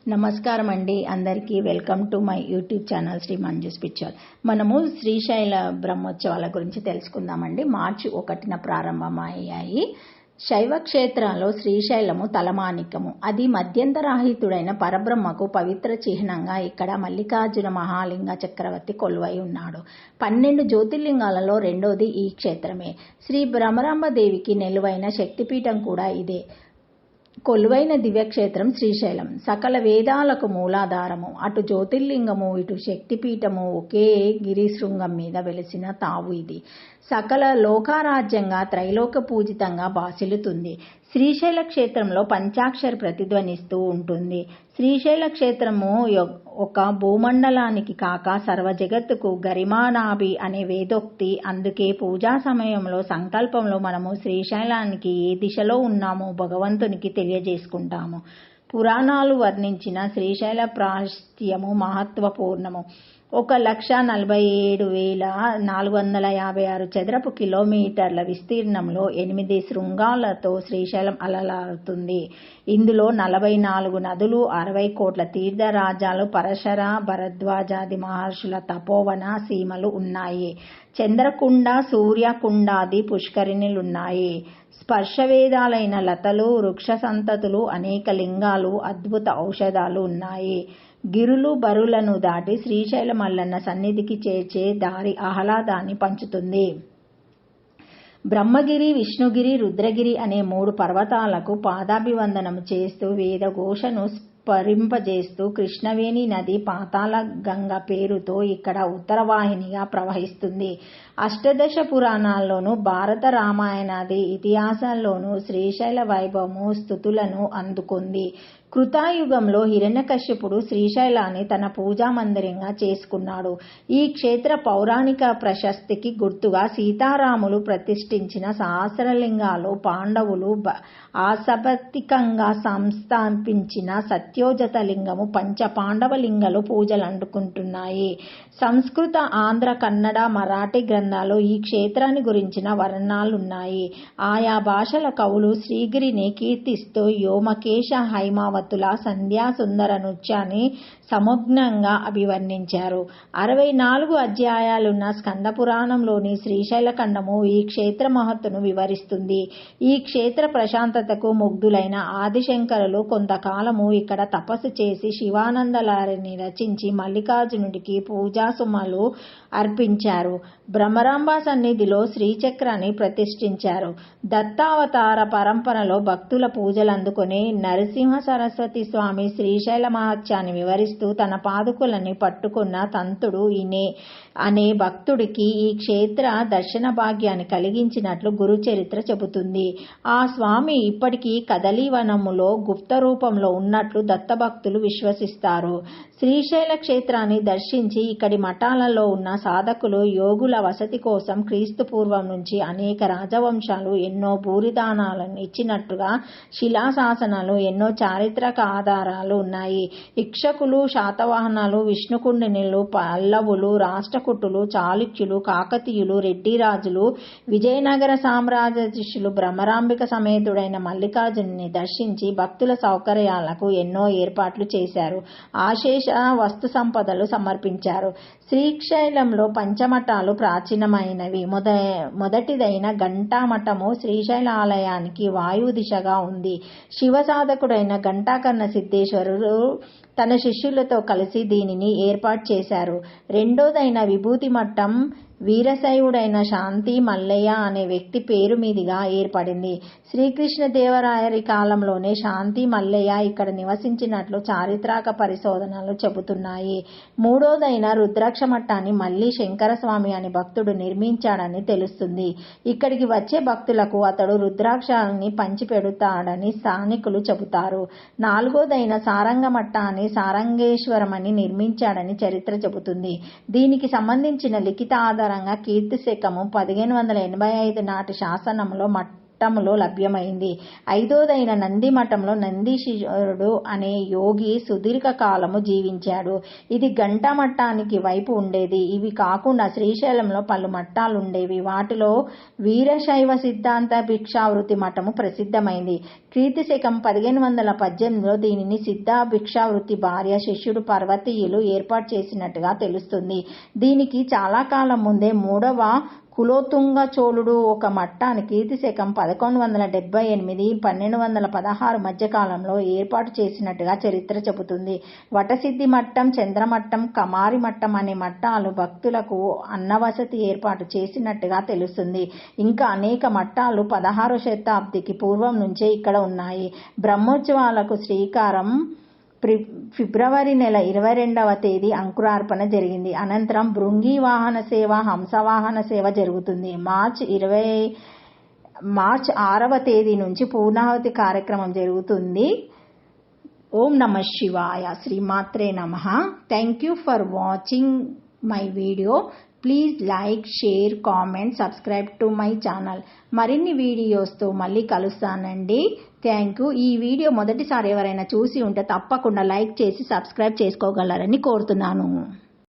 నమస్కారం అండి. అందరికీ welcome to my YouTube channel Sri Manju's picture. మనము శ్రీశైల బ్రహ్మోత్సవాల గురించి తెలుసుకుందామండి. మార్చి 1న ప్రారంభమయ్యాయి. శైవ క్షేత్రాల్లో శ్రీశైలము తలమానికము. అది మధ్యంతరాహితుడైన పరబ్రహ్మకు పవిత్ర చిహ్నంగా ఇక్కడ మల్లికార్జున మహాలింగ చక్రవర్తి కొలువై ఉన్నాడు. 12 జ్యోతిర్లింగాలలో రెండోది ఈ క్షేత్రమే. శ్రీ భ్రమరాంబదేవికి నెలువైన శక్తిపీఠం కూడా ఇదే. కొలువైన దివ్యక్షేత్రం శ్రీశైలం సకల వేదాలకు మూలాధారము. అటు జ్యోతిర్లింగము, ఇటు శక్తిపీఠము ఒకే గిరిశృంగం మీద వెలిసిన తావు ఇది. సకల లోకారాజ్యంగా త్రైలోక పూజితంగా బాసిల్లుతుంది. శ్రీశైల క్షేత్రంలో పంచాక్షరి ప్రతిధ్వనిస్తూ ఉంటుంది. శ్రీశైల క్షేత్రము ఒక భూమండలానికి కాక సర్వ జగత్తుకు గరిమానాభి అనే వేదోక్తి. అందుకే పూజా సమయంలో సంకల్పంలో మనము శ్రీశైలానికి ఏ దిశలో ఉన్నామో భగవంతునికి తెలియజేసుకుంటాము. పురాణాలు వర్ణించిన శ్రీశైల ప్రాశస్త్యము మహత్వపూర్ణము. 1,47,456 చదరపు కిలోమీటర్ల విస్తీర్ణంలో 8 శృంగాలతో శ్రీశైలం అలలాడుతుంది. ఇందులో 44 నదులు, 60 కోట్ల తీర్థరాజాలు, పరశర భరద్వాజాది మహర్షుల తపోవన సీమలు ఉన్నాయి. చంద్రకుండ, సూర్యకుండాది పుష్కరిణులున్నాయి. స్పర్శవేదాలైన లతలు, వృక్ష సంతతులు, అనేక లింగాలు, అద్భుత ఔషధాలు ఉన్నాయి. గిరులు బరులను దాటి శ్రీశైల మల్లన్న సన్నిధికి చేర్చే దారి ఆహ్లాదాన్ని పంచుతుంది. బ్రహ్మగిరి, విష్ణుగిరి, రుద్రగిరి అనే 3 పర్వతాలకు పాదాభివందనం చేస్తూ వేదఘోషను స్ఫరింపజేస్తూ కృష్ణవేణి నది పాతాళ గంగ పేరుతో ఇక్కడ ఉత్తరవాహినిగా ప్రవహిస్తుంది. అష్టాదశ పురాణాల్లోనూ భారత రామాయణాది ఇతిహాసాల్లోనూ శ్రీశైల వైభవము స్తుతులను అందుకుంది. కృతాయుగంలో హిరణ్యకశ్యపుడు శ్రీశైలాన్ని తన పూజా మందిరంగా చేసుకున్నాడు. ఈ క్షేత్ర పౌరాణిక ప్రశస్తికి గుర్తుగా సీతారాములు ప్రతిష్ఠించిన సహస్రలింగాలు, పాండవులు ఆసపత్తికంగా సంస్థాపించిన సత్యోజత లింగము, పంచ పాండవ లింగాలు పూజలు అందుకుంటున్నాయి. సంస్కృత, ఆంధ్ర, కన్నడ, మరాఠీ గ్రంథాలు ఈ క్షేత్రాన్ని గురించిన వర్ణనాలున్నాయి. ఆయా భాషల కవులు శ్రీగిరిని కీర్తిస్తూ వ్యోమకేశ, హైమావతుల సంధ్యా సుందర నృత్యాన్ని సమగ్నంగా అభివర్ణించారు. 64 అధ్యాయాలున్న స్కంద పురాణంలోని శ్రీశైల ఖండము ఈ క్షేత్ర మహత్తును వివరిస్తుంది. ఈ క్షేత్ర ప్రశాంతతకు ముగ్ధులైన ఆదిశంకరులు కొంతకాలము ఇక్కడ తపస్సు చేసి శివానందలారిని రచించి మల్లికార్జునుడికి పూజాసుమలు అర్పించారు. భ్రమరాంబ సన్నిధిలో శ్రీచక్రాన్ని ప్రతిష్ఠించారు. దత్తావతార పరంపరలో భక్తుల పూజలు అందుకుని నరసింహ సరస్వతి స్వామి శ్రీశైల మహత్యాన్ని వివరిస్తూ తన పాదుకులని పట్టుకున్న తంతుడు ఈయనే అనే భక్తుడికి ఈ క్షేత్ర దర్శన భాగ్యాన్ని కలిగించినట్లు గురు చరిత్ర చెబుతుంది. ఆ స్వామి ఇప్పటికీ కదలీవనములో గుప్త రూపంలో ఉన్నట్లు దత్తభక్తులు విశ్వసిస్తారు. శ్రీశైల క్షేత్రాన్ని దర్శించి ఇక్కడి మఠాలలో ఉన్న సాధకులు, యోగుల వసతి కోసం క్రీస్తు పూర్వం నుంచి అనేక రాజవంశాలు ఎన్నో భూరిదానాలను ఇచ్చినట్టుగా శిలాశాసనాలు, ఎన్నో చారిత్రక ఆధారాలు ఉన్నాయి. ఇక్షకులు, శాతవాహనాలు, విష్ణుకుండినులు, పల్లవులు, రాష్ట్రకూటులు, చాళుక్యులు, కాకతీయులు, రెడ్డి రాజులు, విజయనగర సామ్రాజ్యాధీశులు భ్రమరాంబిక సమేతుడైన మల్లికార్జునుని దర్శించి భక్తుల సౌకర్యాలకు ఎన్నో ఏర్పాట్లు చేశారు. ఆశేష వస్తు సంపదలు సమర్పించారు. శ్రీశైలంలో పంచమఠాలు ప్రాచీనమైనవి. మొదటిదైన ఘంటామఠము శ్రీశైల ఆలయానికి వాయువు దిశగా ఉంది. శివ సాధకుడైన ఘంటాకర్ణ సిద్ధేశ్వరుడు తన శిష్యులతో కలిసి దీనిని ఏర్పాటు చేశారు. రెండోదైన విభూతి మఠం వీరశైవుడైన శాంతి మల్లయ్య అనే వ్యక్తి పేరు మీదుగా ఏర్పడింది. శ్రీకృష్ణదేవరాయరి కాలంలోనే శాంతి మల్లయ్య ఇక్కడ నివసించినట్లు చారిత్రక పరిశోధనలు చెబుతున్నాయి. మూడోదైన రుద్రాక్ష మఠాన్ని మళ్ళీ శంకరస్వామి అనే భక్తుడు నిర్మించాడని తెలుస్తుంది. ఇక్కడికి వచ్చే భక్తులకు అతడు రుద్రాక్షాలని పంచిపెడతాడని స్థానికులు చెబుతారు. నాలుగోదైన సారంగ మఠాన్ని సారంగేశ్వరమని నిర్మించాడని చరిత్ర చెబుతుంది. దీనికి సంబంధించిన లిఖిత ఆధారంగా కీర్తి శకము 1585 నాటి శాసనంలో మఠంలో లభ్యమైంది. ఐదోదైన నంది మఠంలో నందీశ్వరుడు అనే యోగి సుదీర్ఘకాలము జీవించాడు. ఇది గంటా మఠానికి వైపు ఉండేది. ఇవి కాకుండా శ్రీశైలంలో పలు మఠాలుండేవి. వాటిలో వీరశైవ సిద్ధాంత భిక్షావృతి మఠము ప్రసిద్ధమైంది. క్రీస్తు శకం 1518లో దీనిని సిద్ధ భిక్షావృతి భార్య శిష్యుడు పర్వతీయులు ఏర్పాటు చేసినట్టుగా తెలుస్తుంది. దీనికి చాలా కాలం ముందే 3వ కులోతుంగ చోళుడు ఒక మఠాన్ని కీర్తి శకం 1178-1216 మధ్యకాలంలో ఏర్పాటు చేసినట్టుగా చరిత్ర చెబుతుంది. వటసిద్ధి మఠం, చంద్రమఠం, కమారి మఠం అనే మఠాలు భక్తులకు అన్నవసతి ఏర్పాటు చేసినట్టుగా తెలుస్తుంది. ఇంకా అనేక మఠాలు 16వ శతాబ్దికి పూర్వం నుంచే ఇక్కడ ఉన్నాయి. బ్రహ్మోత్సవాలకు శ్రీకారం ఫిబ్రవరి నెల 22వ తేదీ అంకురార్పణ జరిగింది. అనంతరం భృంగి వాహన సేవ, హంసవాహన సేవ జరుగుతుంది. మార్చ్ 6వ తేదీ నుంచి పూర్ణాహుతి కార్యక్రమం జరుగుతుంది. ఓం నమః శివాయ. శ్రీమాత్రే నమః. Thank you for watching my video. Please like, share, comment, subscribe to my channel. మరిన్ని వీడియోస్తో మళ్ళీ కలుస్తానండి. Thank you. ఈ వీడియో మొదటిసారి ఎవరైనా చూసి ఉంటే తప్పకుండా లైక్ చేసి సబ్స్క్రైబ్ చేసుకోగలరని కోరుతున్నాను.